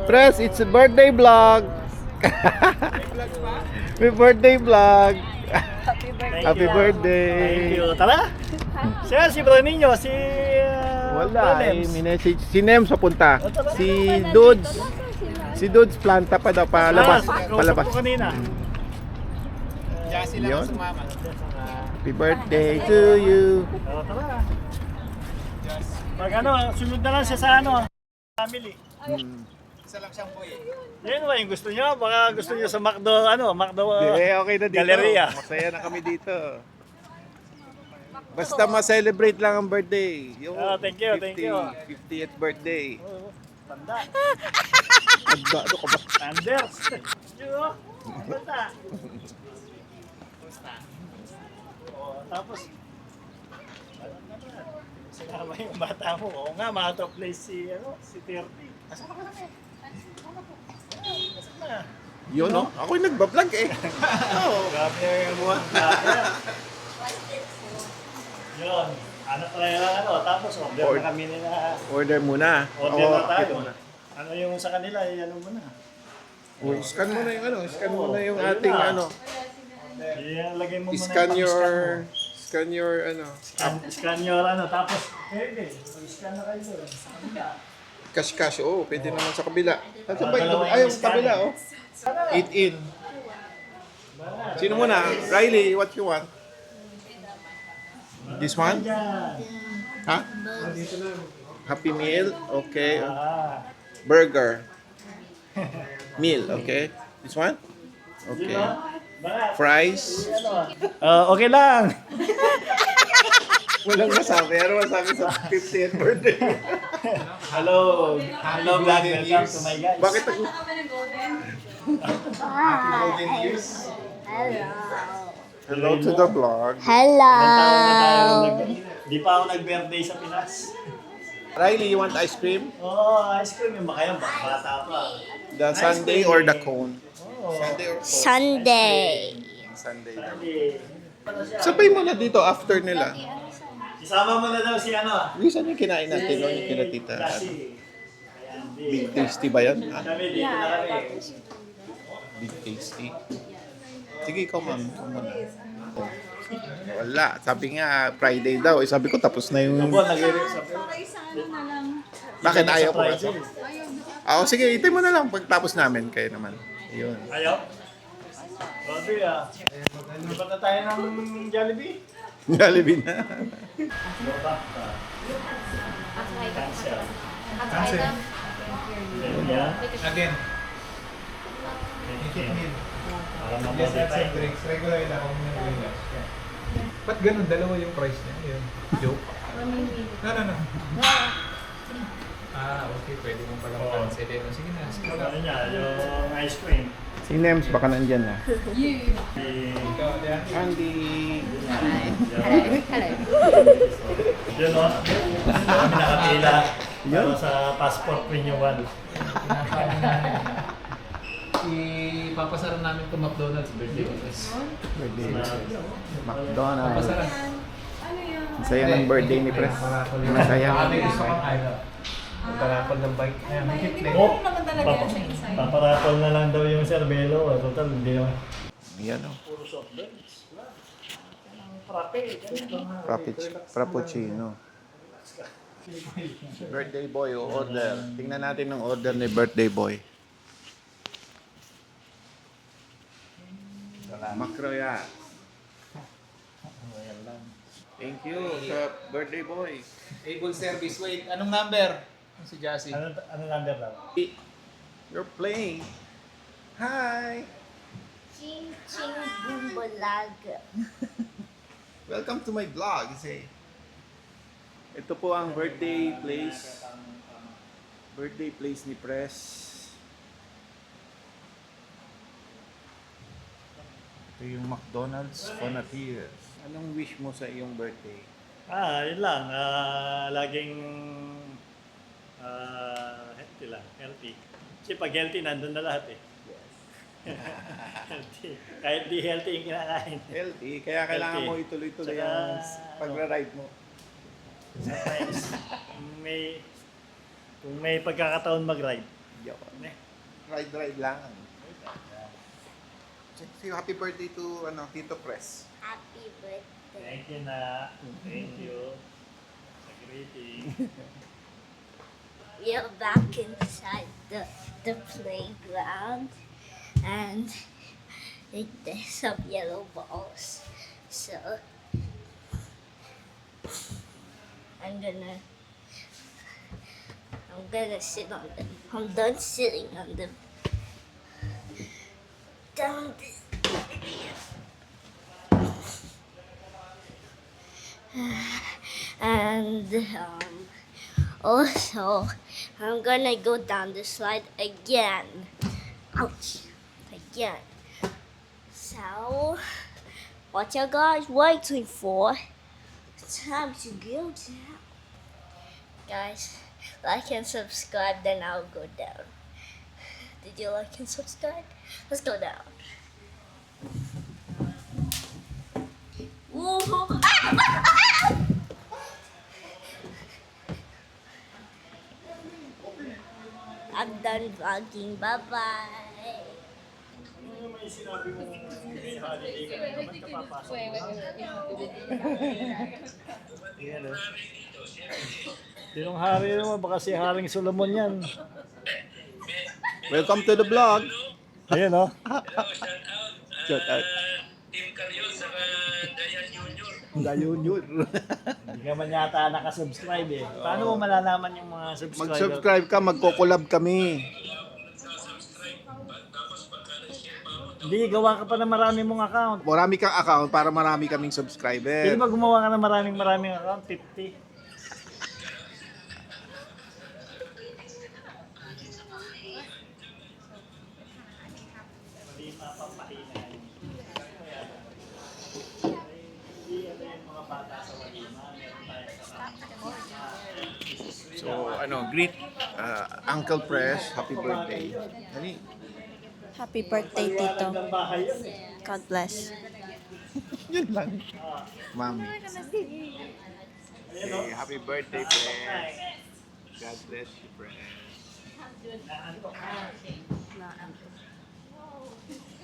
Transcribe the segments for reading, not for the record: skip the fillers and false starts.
Press, it's a birthday vlog. May birthday vlog. Happy birthday. Thank you. Tara. Siya, si bro ninyo, si... Wala, Nems. minessage. Si Nems papunta. tara. Si Dudes planta pa daw, palabas. Kausap ko kanina. Diyan sila Yun. sumama. Happy birthday to you. Tara. Pag ano, sunod na lang siya sa ano, family. Isa lang siyang boy. Yan ba yung gusto niyo? Baka gusto niyo sa McDo, Macdo Okay na dito. Galleria. Masaya na kami dito. Basta ma-celebrate lang ang birthday. Yung Thank you, thank you. 50th birthday. Tanda. Ano ka ba? Anders. Yun, tanda. Tapos, sinama yung bata mo. Oo nga, ma-place si 30. Asan ka lang eh? Asan na? Yun, no? Ako yung nagbablog eh. Oo. Grabe yung buwan. Yun. Anak na yung tapos order na kami nila. Order muna. Order na tayo. okay muna. Ano yung sa kanila, ano muna. Scan mo na yung ano, scan mo na yung ayun ating na. ano. Lagay mo muna Scan yung scan your ano. Scan your tapos pwede. Scan na kayo doon. Sa kanila. Cash, oh, pwede naman sa kabila. At ba Dalawa yung, ay, yung yung scan kabila, eh. oh. Eat in. Sino muna? Riley, what you want? This one? Yan. Ha? Happy meal, okay. Ah. Burger. Meal, okay. This one? Di Okay. ba? Bakit? Fries. Okay lang. Walang masabi. Ano masabi sa 50th birthday? Hello. Hello, vlog. Welcome to my guys. Bakit ako? Golden years. Hello to the vlog. Ilang taon na tayo di pa ako nag-birthday sa Pinas. Riley, you want ice cream? Ice cream yung makayang bata pa. The sundae or the cone? Oh. Sundae or cone? Sunday. Sundae. Hindi. Sabay mo na dito after nila. Isama mo na daw si Minsan yung kinain natin, no? Yung kinatita. Kasi. Ayan, di. Big tasty ba yan? Ah, Kami dito na kami. big tasty. Sige, ikaw ma'am. Ikaw muna. Oh. Wala. Sabi nga, Friday daw. Eh, sabi ko, tapos na yung... Ako, nag-resabi. Bakit ayaw ko ba? Ako, sige, itay mo na lang pagtapos namin. Kayo naman. Ayun. Ayaw? Grabe Lipat na tayo ng Jollibee. Jollibee na. Cancel. Yan. Again. Para Yes, mabuti that's tayo. it. Drinks. Regular na ako ng relax. Ba't ganun? Dalawa yung price niya. Yun. Joke? No. Okay. Pwede mo palang Oo. cancelin. Sige na. Sige na. Ano niya, yung ice cream. Si Nems, baka nandyan na. Ikaw, yan. Andy. Yun o. Kami nakapila. Para sa passport renewal. Ipapasaran namin to McDonald's birthday office. Birthday. McDonald's. Papasaran. Saya ng birthday ni Pres. Masaya. Ate, gusto kang ano? Parapol ng bike. Ayan, may kitle. Oh, paparapol na lang daw yung Cervelo. Total, hindi naman. Yan o. Puro soft drinks. Frappe. Frappuccino. Birthday boy, order. Tingnan natin ang order ni birthday boy. Makroya. Thank you sa birthday boy. Able service. Wait, anong number? Si Jassy. Ano number daw? You're playing. Hi. Ching ching bumbulag. Welcome to my vlog. Ito po ang birthday place. Birthday place ni Pres. Ito yung McDonald's Frontiers. Anong wish mo sa iyong birthday? Yun lang. Laging healthy lang. Healthy. Kasi pag healthy, nandun na lahat eh. Healthy. Kahit di healthy yung kinakain. Healthy, kaya kailangan Healthy. mo ituloy-tuloy Tsaka, ang pagra-ride mo. Sometimes, kung may pagkakataon mag-ride, Yun. Ride lang. Say happy birthday to Tito Press. Happy birthday. Thank you na. Thank you. Sa greeting. We are back inside the playground, and there's some yellow balls. So I'm gonna sit on them. I'm done sitting on them. Down this. And also, I'm gonna go down the slide again. Ouch! Again. So, what you guys waiting for? It's time to go down. Guys, like and subscribe, then I'll go down. Did you like and subscribe? Let's go down. Whoa! I'm done vlogging. Bye-bye. Ano naman yung sinabi mo may holiday ka na naman kapapasok mo? Yan o. Sinong hari naman? Baka si Haring Solomon yan. Welcome to the vlog. Ayan o. Shout out. Team Carrion saka Dayan Junior. Junior. Hindi ka man yata nakasubscribe eh. Paano mo malalaman yung mga subscriber? Mag-subscribe ka, magko-collab kami. Hindi, gawa ka pa ng marami mong account. Marami kang account para marami kaming Pwede subscriber. ba gumawa ka ng maraming account? 50. So, greet Uncle Press, happy birthday. Hani? Happy birthday, Tito. Ang bahay yun eh. God bless. Yun lang. Mami. Hey, happy birthday, Press. God bless you, Press.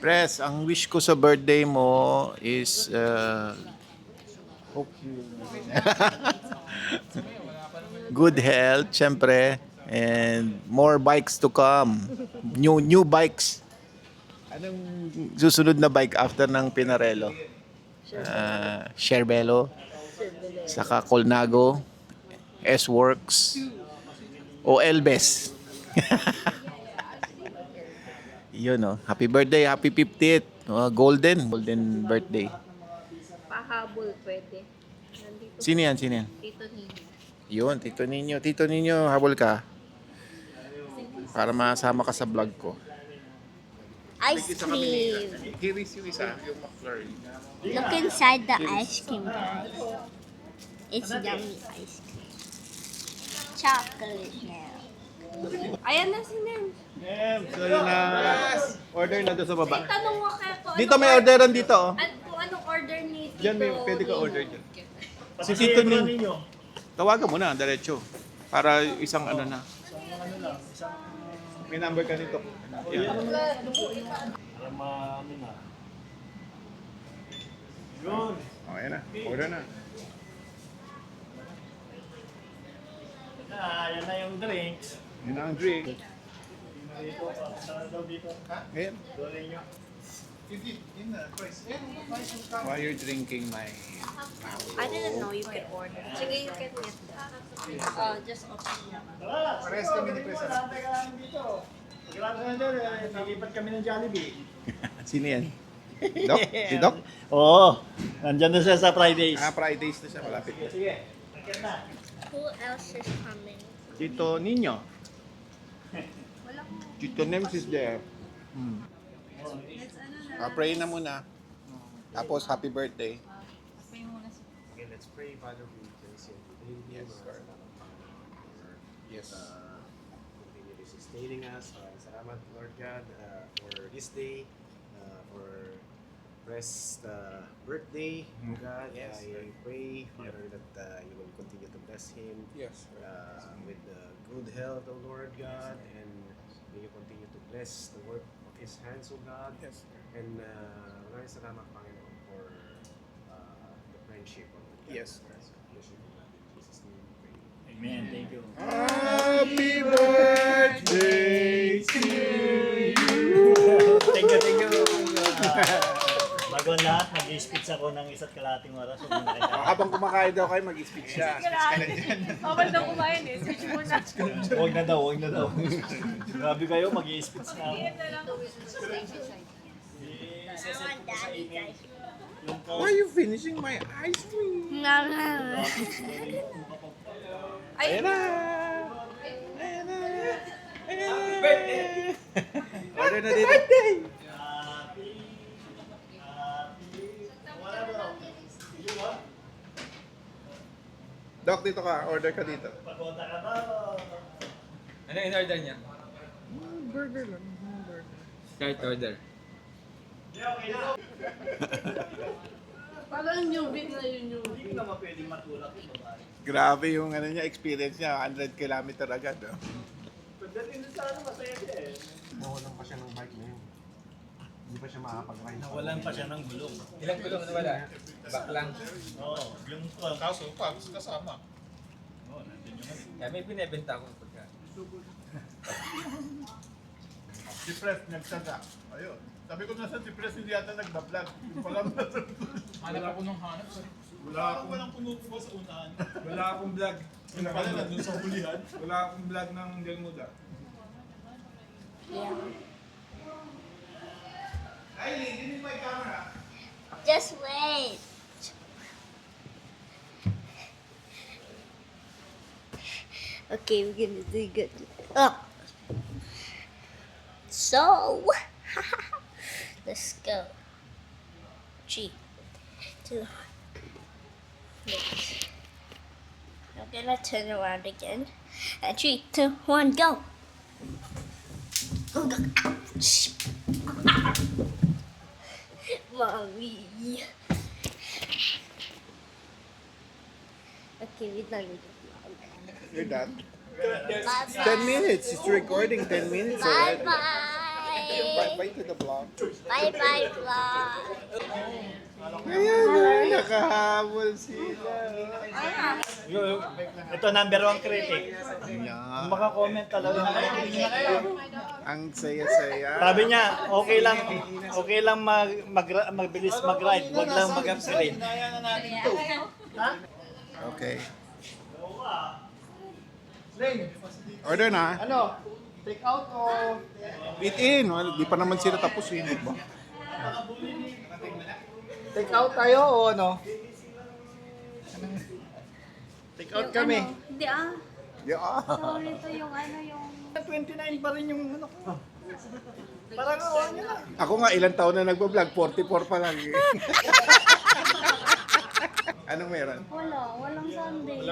Press, ang wish ko sa birthday mo is hope you good health, syempre, and more bikes to come. New bikes. Anong susunod na bike after ng Pinarello? Sherbello, saka Colnago, S-Works, o Elbes. Yun, oh. Happy birthday, happy 50th. Golden birthday. Pahabol pwede. Nandito Sino yan? Tito Nino. Yun, Tito Nino. Tito Nino, habol ka. Para masama ka sa vlog ko. Ice cream. Kiris yung isa, yung McFlurry. Look inside the ice cream, guys. It's yummy ice cream. Chocolate now. Ayan na si Nem. So yun na, order na doon sa baba. Tanong mo kaya po. Dito may orderan dito, oh. Kung anong order ni Tito. Diyan may pwede ka order dyan. Kasi Si Tito Tito Nin. ninyo. Tawagan mo na, diretso. Para isang ano na. May number ka nito. Yan. Ayan ano na. Yun. Okay na, order na. Yan na yung drinks. Yun na ang drink. Dito, saan daw dito? Ngayon. Dole nyo. While you're drinking my... I didn't know you could order. Sige, you can get that. Just open it. Tara! Pares kami ni Presa. Magkakantay ka namin dito. Magkakantay ka dyan. Nalipat kami ng Jollibee. Sino yan? Doc? Si Doc? Oo. Nandyan na siya sa Fridays. Fridays na siya, malapit na. Sige. Nakit na. Who else is coming? Tito Nino. Tito Nems is there. Pray na muna. Tapos, happy birthday. Okay, let's pray, Father, we praise you today. Yes, sir. Yes. Continue sustaining us. Salamat, Lord God, for this day, for Press birthday, God. Yes, I pray, Father, that you will continue to bless him Yes, with good health, O Lord God, and May you continue to bless the work of His hands, O God. Yes. And maraming salamat, Panginoon, for the friendship of the Yes. Bless you, God. In Jesus' name we pray. Amen. Thank you. Happy birthday to you! Thank you. Bago ang lahat, mag-i-speech ako ng 1.5 oras. Habang kumakain daw kayo, mag-speech siya. Bawal daw kumain eh. Switch mo na. Huwag na daw. Grabe kayo, mag-i-speech na ako. Someone daddy guys. Why are you finishing my ice cream? Ayan na! Ayan na! Ayan na! Order na dito. Doc, dito ka. Order ka dito. Pagonta ka ba? Ano in-order niya? Burger lang. Burger. Start order. Parang newbie na yun yung... Hindi ko naman pwedeng matulak yung babae. Grabe yung ano niya, experience niya. 100 kilometer agad. Oh. Pagdating doon sa masaya siya eh. Nawalan pa siya ng bike na yun. Hindi pa siya makakapag-ride. Nawalan pa siya ng gulong. Ilang gulong na wala? Back lang. Oo, yung Kaso, Pops, kasama. Oo, nandun yung ano. Kaya may binibenta akong pagka. Si Pres, nagsaga. Ayun. Sabi ko nasa si Pres, hindi yata nagbablog. Yung pala Hanap ako nung hanap. walang kumukuha sa unahan. Wala akong vlog. Yung pala nandun sa hulihan. Wala akong vlog ng Del Muda. Kylie, give me my camera. Just wait. Okay, we're gonna do good. Oh. So, let's go. 3, 2, 1. I'm gonna turn around again. And 3, 2, 1, go. Go, go. Ouch. Mommy. Okay, we're done with the vlog. You're done? Bye-bye. 10 minutes. It's recording 10 minutes already. Bye-bye. Bye to the vlog. Bye-bye, vlog. Ayan, nakahabol sila. Ito, number 1 critic. Ayan. Maka-comment talaga. Ang saya-saya. Sabi niya, okay lang magbilis mag-ride, wag lang mag-accelerate. Okay. Order na. Ano? Take out o... Eat in. Well, di pa naman sila tapos eh. Take out tayo o ano? Take out kami. Hindi ah. Yeah. Sorry to yung ano yung... 29 pa rin yung ano ko. Parang awa niya lang. Ako nga ilang taon na nagbablog, 44 pa lang eh. Anong meron? Walang Sunday.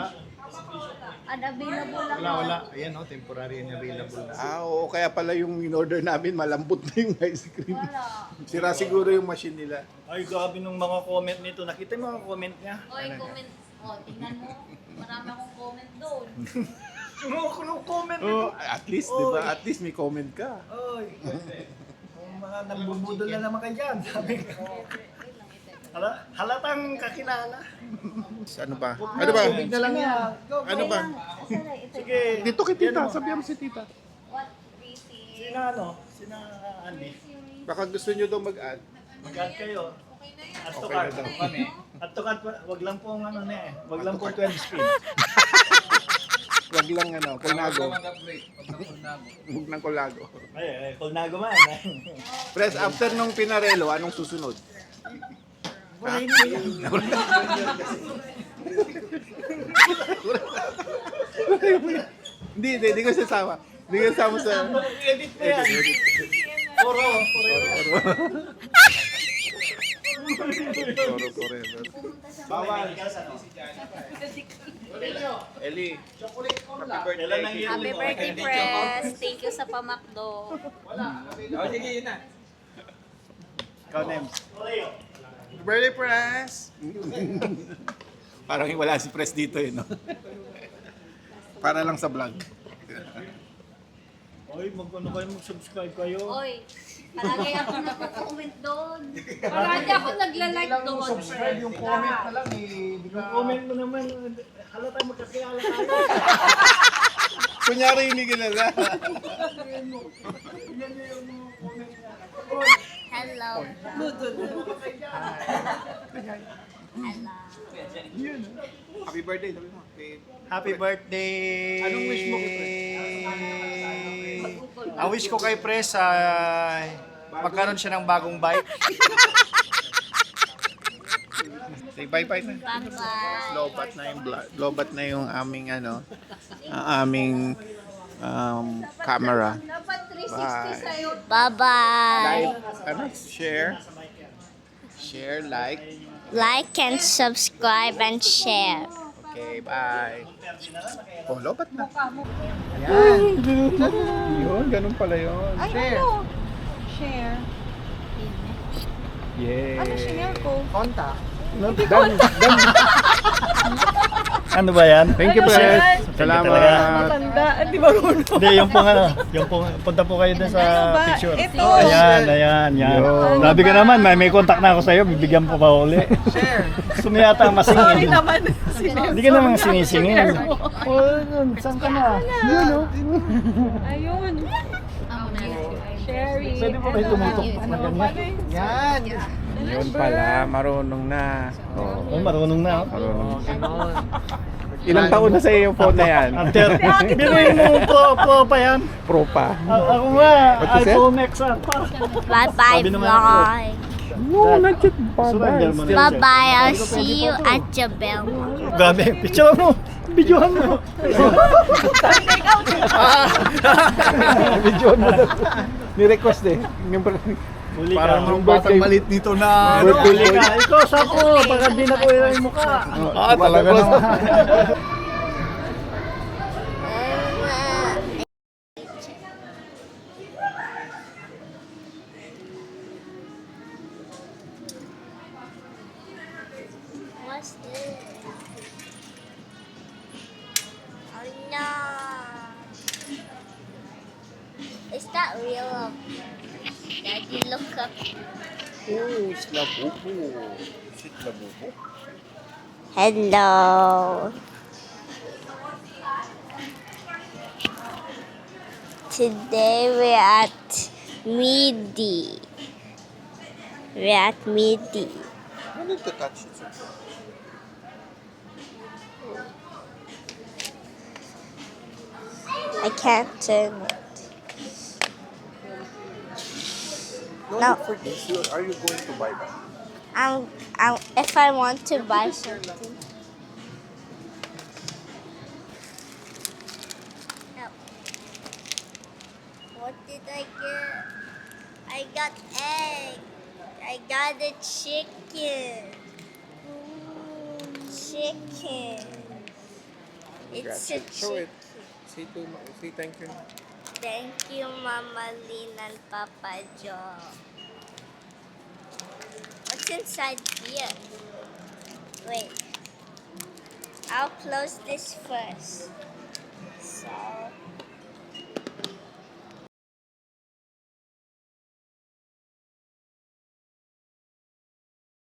Unavailable lang. Wala. Ayan o, temporary and available na. Ah, oo, kaya pala yung in-order namin, malambot na yung ice cream. Wala. Sira siguro yung machine nila. Ay, grabe nung mga comment nito. Nakita mo mga comment niya? Oy, comment. Oh, tingnan mo. Marami akong comment doon. Yung comment Oh, nito. at least, di ba? At least may comment ka. Oy. Yung mga nagbubudol na naman kayo dyan. Sabi ko. Halatang kakilala. Ano ba? Ano ba? Tubig na lang yan. Ano ba? Sige. Dito kay tita, sabihan mo si tita. What busy? Sina ano? Sina Andy. Baka gusto nyo daw mag-add. Mag-add kayo. At to Okay cart. na daw. Kami. At to cart, wag lang pong ano na eh. Wag lang pong 12 speed. Wag lang ano, kulnago. mag-upgrade. Pag nakulnago. Huwag ng kulago. Ay, kulnago man. Press, after nung pinarelo, anong susunod? Wala hindi yan. Hindi ko sasama. Hindi ko sasama sa... Edit mo yan. Puro. Toro forever. Bawal. Eli, happy birthday. Happy birthday, Press. Thank you sa pamakdo. Oh, sige, yun na. Ikaw, Nems. Birthday, Press! Parang wala si Press dito eh, no? Para lang sa vlog. Oy, mag-subscribe kayo. Oy, palagi ako nagko-comment doon. Palagi ako nagla-like doon. Yung comment na lang eh. Yung comment mo naman, halata magkakilala tayo. Kunyari hindi kilala. Hello. Happy birthday, sabi mo. Happy birthday! Anong wish mo kay Ang wish ko kay Pres ay magkaroon siya ng bagong bike. Say bye-bye na. Bye-bye. Lobat na yung lobat na yung aming aming camera. Dapat 360 Bye. sa'yo. Bye-bye. Share, like. Like and subscribe and share. Okay, bye. Oh, lobat na. Yun, ganun pala yun. Ay, ano? Share. Yeah. Ano share ko? Ano ba yan? Thank you, Pres. Salamat. Matanda. Di ba uno? Hindi, yung pong yung pong, punta po kayo dun sa Ano ba? picture. Ito. Ayan. Sabi ko naman, may contact na ako sa'yo, bibigyan po pa uli. Share. Gusto mo yata Sorry masingin. naman. Hindi ka naman sinisingin. Saan ka na? Yun, oh. Ayun. Sharing. Pwede po kayo tumutok na ganyan. Yan. Yun pala, marunong na. Oh. Oh, marunong na. Marunong. Ilang taon na sa iyo yung phone na yan? After, binuhin mo pro pa yan. Pro pa. Ako nga, What you said? iPhone XR pa. Bye-bye, Sabi naman vlog. No, not yet. Surrender mo na. Bye-bye. I'll see you at Jabel. Grabe, picture mo. Videohan mo. Video mo na. Ni-request eh. Huli ka. Parang mga batang malit nito na. Huli ka. Ikaw, sapo. Baka di na ko yung mukha. Talaga naman. What's this? Oh no! Is that real? Daddy, look up. Oh, it's labubo. Is it labubo? Hello. Today we're at Midi. We're at Midi. I need to touch it. I can't turn it. No. For this, are you going to buy that? If I want to buy something. No. What did I get? I got egg. I got a chicken. Chicken. It's a Show it. chicken. Say thank you. Thank you, Mama Lynn and Papa Joe. What's inside here? Wait. I'll close this first. So.